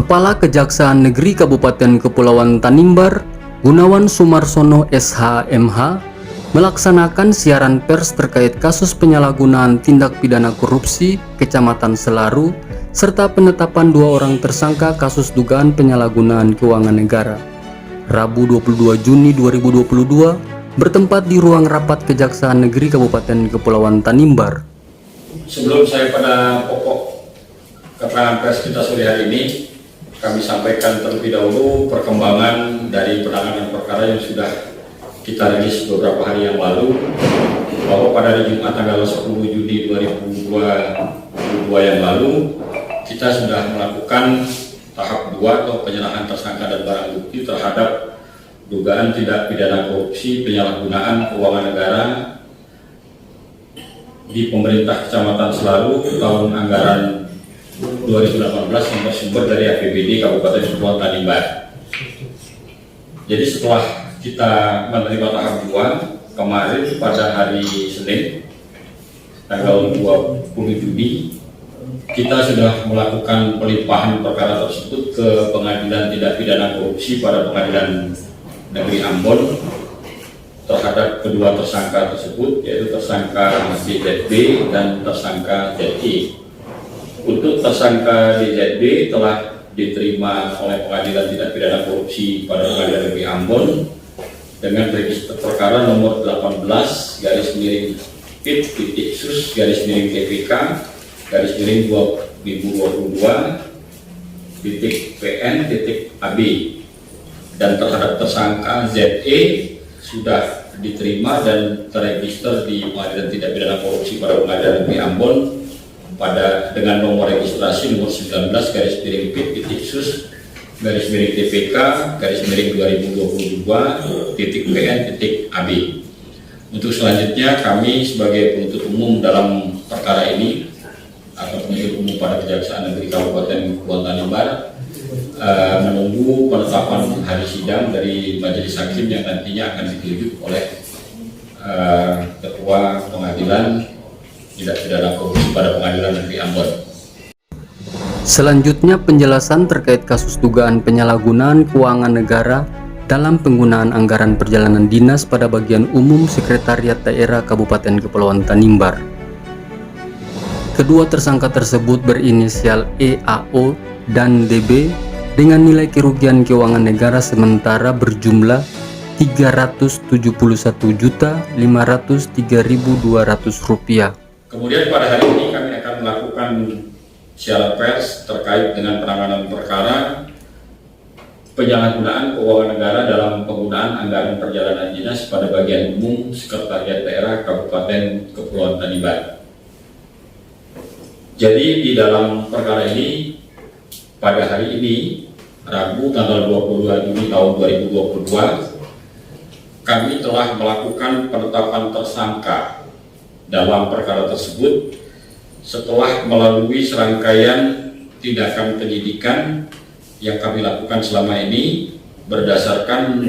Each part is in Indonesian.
Kepala Kejaksaan Negeri Kabupaten Kepulauan Tanimbar, Gunawan Sumarsono SH.MH, melaksanakan siaran pers terkait kasus penyalahgunaan tindak pidana korupsi Kecamatan Selaru, serta penetapan 2 orang tersangka kasus dugaan penyalahgunaan keuangan negara. Rabu 22 Juni 2022, bertempat di ruang rapat Kejaksaan Negeri Kabupaten Kepulauan Tanimbar. Sebelum saya pada pokok keterangan pers kita sore hari ini, kami sampaikan terlebih dahulu perkembangan dari penanganan perkara yang sudah kita rilis beberapa hari yang lalu, bahwa pada hari Jumat tanggal 10 Juni 2022 yang lalu kita sudah melakukan tahap 2 atau penyerahan tersangka dan barang bukti terhadap dugaan tindak pidana korupsi penyalahgunaan keuangan negara di pemerintah Kecamatan Selaru tahun anggaran 2018 yang bersumber dari APBD Kabupaten Kepulauan Tanimbar. Jadi setelah kita menerima tahap 2 kemarin pada hari Senin tanggal 20 Juni, kita sudah melakukan pelimpahan perkara tersebut ke Pengadilan Tindak Pidana Korupsi pada Pengadilan Negeri Ambon terhadap kedua tersangka tersebut, yaitu tersangka DZB dan tersangka ZE. Untuk tersangka DZB telah diterima oleh Pengadilan Tindak Pidana Korupsi pada Pengadilan Negeri Ambon dengan register perkara nomor 18/PIT/2022/PN.AB, dan terhadap tersangka ZE sudah diterima dan terregister di Pengadilan Tindak Pidana Korupsi pada Pengadilan Negeri Ambon dengan nomor registrasi nomor 19/PIT/TPK/2022/PN.AB. Untuk selanjutnya, kami sebagai penuntut umum dalam perkara ini atau penuntut umum pada Kejaksaan Negeri Kabupaten Kepulauan Tanimbar menunggu penetapan hari sidang dari majelis hakim yang nantinya akan ditunjuk oleh Ketua Pengadilan Tindak Pidana Korupsi pada Pengadilan Negeri Ambon. Selanjutnya, penjelasan terkait kasus dugaan penyalahgunaan keuangan negara dalam penggunaan anggaran perjalanan dinas pada bagian umum Sekretariat Daerah Kabupaten Kepulauan Tanimbar. Kedua tersangka tersebut berinisial EAO dan DB dengan nilai kerugian keuangan negara sementara berjumlah Rp307.503.200. Kemudian pada hari ini kami akan melakukan siaran pers terkait dengan penanganan perkara penyalahgunaan keuangan negara dalam penggunaan anggaran perjalanan dinas pada bagian umum Sekretariat Daerah Kabupaten Kepulauan Tanimbar. Jadi di dalam perkara ini pada hari ini Rabu tanggal 22 Juni tahun 2022 kami telah melakukan penetapan tersangka dalam perkara tersebut setelah melalui serangkaian tindakan penyidikan yang kami lakukan selama ini berdasarkan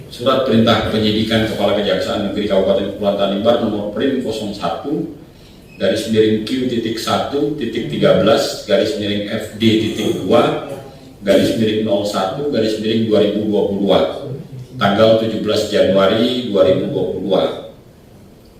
surat perintah penyidikan Kepala Kejaksaan Negeri Kabupaten Kepulauan Tanimbar nomor Prim 01-1.FD.2/01/2022 tanggal 17 Januari 2022,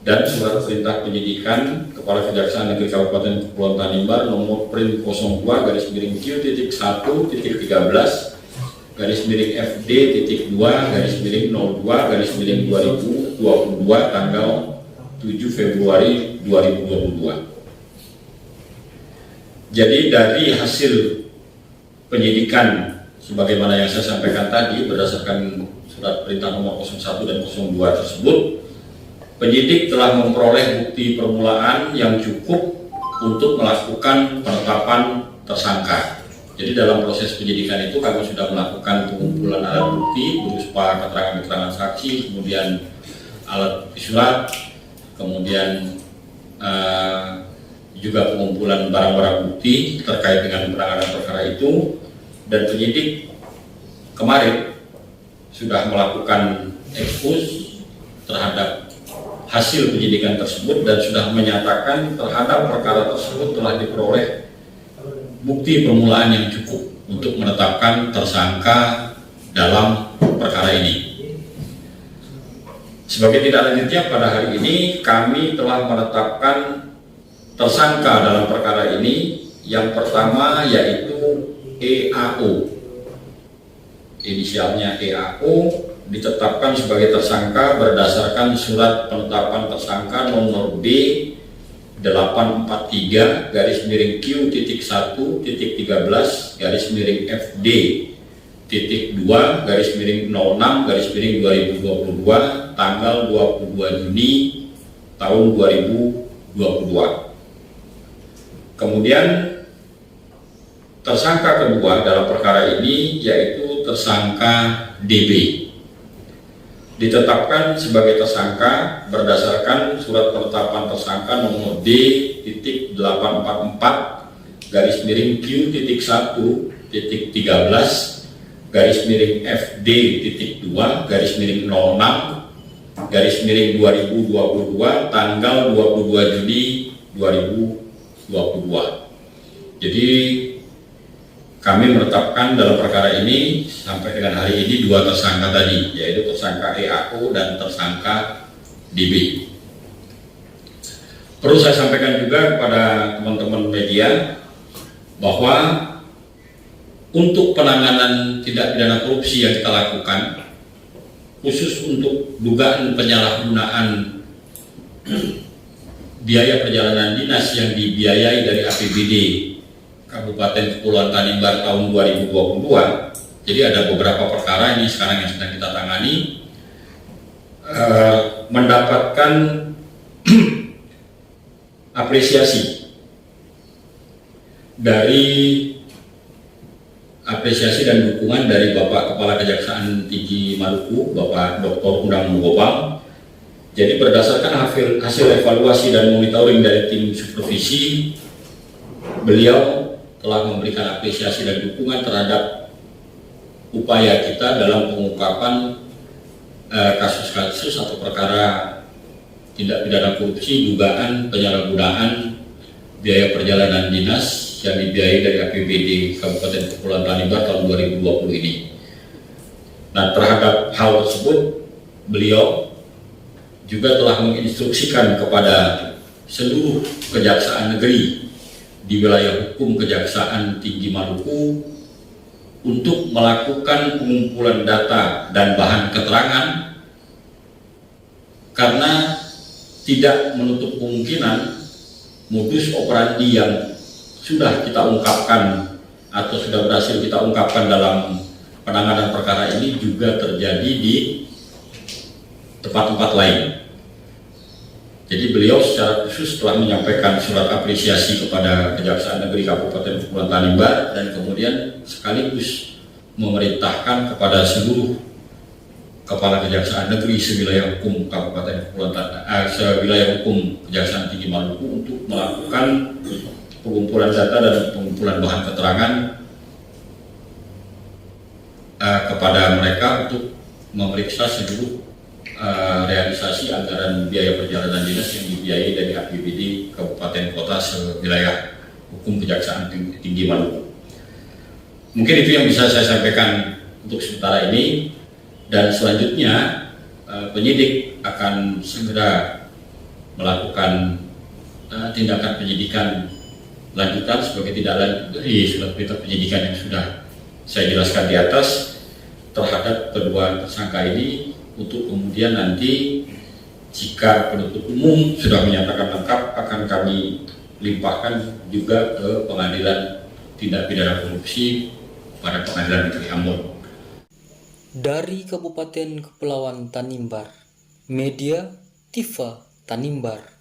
dan surat perintah penyidikan Kepala Kejaksaan Negeri Kabupaten Kepulauan Tanimbar nomor Prim 02/Q.1.13/FD.2/02/2022 tanggal 7 Februari 2022. Jadi dari hasil penyidikan sebagaimana yang saya sampaikan tadi berdasarkan surat perintah nomor 01 dan 02 tersebut, penyidik telah memperoleh bukti permulaan yang cukup untuk melakukan penetapan tersangka. Jadi dalam proses penyidikan itu kami sudah melakukan pengumpulan alat bukti berupa keterangan-keterangan saksi, kemudian alat surat, kemudian juga pengumpulan barang-barang bukti terkait dengan penanganan perkara itu, dan penyidik kemarin sudah melakukan ekspos terhadap hasil penyidikan tersebut dan sudah menyatakan terhadap perkara tersebut telah diperoleh bukti permulaan yang cukup. untuk menetapkan tersangka dalam perkara ini. Sebagai tindak lanjutnya, pada hari ini kami telah menetapkan tersangka dalam perkara ini. Yang pertama yaitu EAO, inisialnya EAO, ditetapkan sebagai tersangka berdasarkan surat penetapan tersangka nomor B 843-FD-2/06/2022 tanggal 22 Juni tahun 2022. Kemudian tersangka kedua dalam perkara ini yaitu tersangka DB, ditetapkan sebagai tersangka berdasarkan surat penetapan tersangka nomor D.13/4-FD-2/FD-FD-13/06/2022 tanggal 22 Juni 2022. Jadi kami menetapkan dalam perkara ini sampai dengan hari ini dua tersangka tadi, yaitu tersangka EAO dan tersangka DB. Perlu saya sampaikan juga kepada teman-teman media bahwa untuk penanganan tindak pidana korupsi yang kita lakukan, khusus untuk dugaan penyalahgunaan biaya perjalanan dinas yang dibiayai dari APBD Kabupaten Kepulauan Tanimbar tahun 2022. Jadi ada beberapa perkara ini sekarang yang sedang kita tangani, mendapatkan apresiasi dan dukungan dari Bapak Kepala Kejaksaan Tinggi Maluku, Bapak Dr. Undang Gopal. Jadi berdasarkan hasil evaluasi dan monitoring dari tim supervisi, beliau telah memberikan apresiasi dan dukungan terhadap upaya kita dalam pengungkapan kasus-kasus atau perkara tindak pidana korupsi dugaan penyalahgunaan biaya perjalanan dinas yang dibiayai dari APBD Kabupaten Kepulauan Tanimbar tahun 2020 ini. Nah, terhadap hal tersebut beliau juga telah menginstruksikan kepada seluruh kejaksaan negeri di wilayah hukum Kejaksaan Tinggi Maluku untuk melakukan pengumpulan data dan bahan keterangan, karena tidak menutup kemungkinan modus operandi yang sudah kita ungkapkan atau sudah berhasil kita ungkapkan dalam penanganan perkara ini juga terjadi di tempat-tempat lain. Jadi beliau secara khusus telah menyampaikan surat apresiasi kepada Kejaksaan Negeri Kabupaten Kepulauan Tanimbar dan kemudian sekaligus memerintahkan kepada seluruh kepala kejaksaan negeri sewilayah hukum Kabupaten Kepulauan sewilayah hukum Kejaksaan Tinggi Maluku untuk melakukan pengumpulan data dan pengumpulan bahan keterangan kepada mereka untuk memeriksa seluruh realisasi anggaran biaya perjalanan dinas yang dibiayai dari APBD Kabupaten Kota sewilayah hukum Kejaksaan Tinggi Maluku. Mungkin itu yang bisa saya sampaikan untuk sementara ini, dan selanjutnya penyidik akan segera melakukan tindakan penyidikan lanjutan sebagai tindak lanjut dari surat perintah penyidikan yang sudah saya jelaskan di atas terhadap kedua tersangka ini, untuk kemudian nanti jika penuntut umum sudah menyatakan lengkap akan kami limpahkan juga ke Pengadilan Tindak Pidana Korupsi pada Pengadilan Negeri Ambon. Dari Kabupaten Kepulauan Tanimbar, Media Tifa Tanimbar.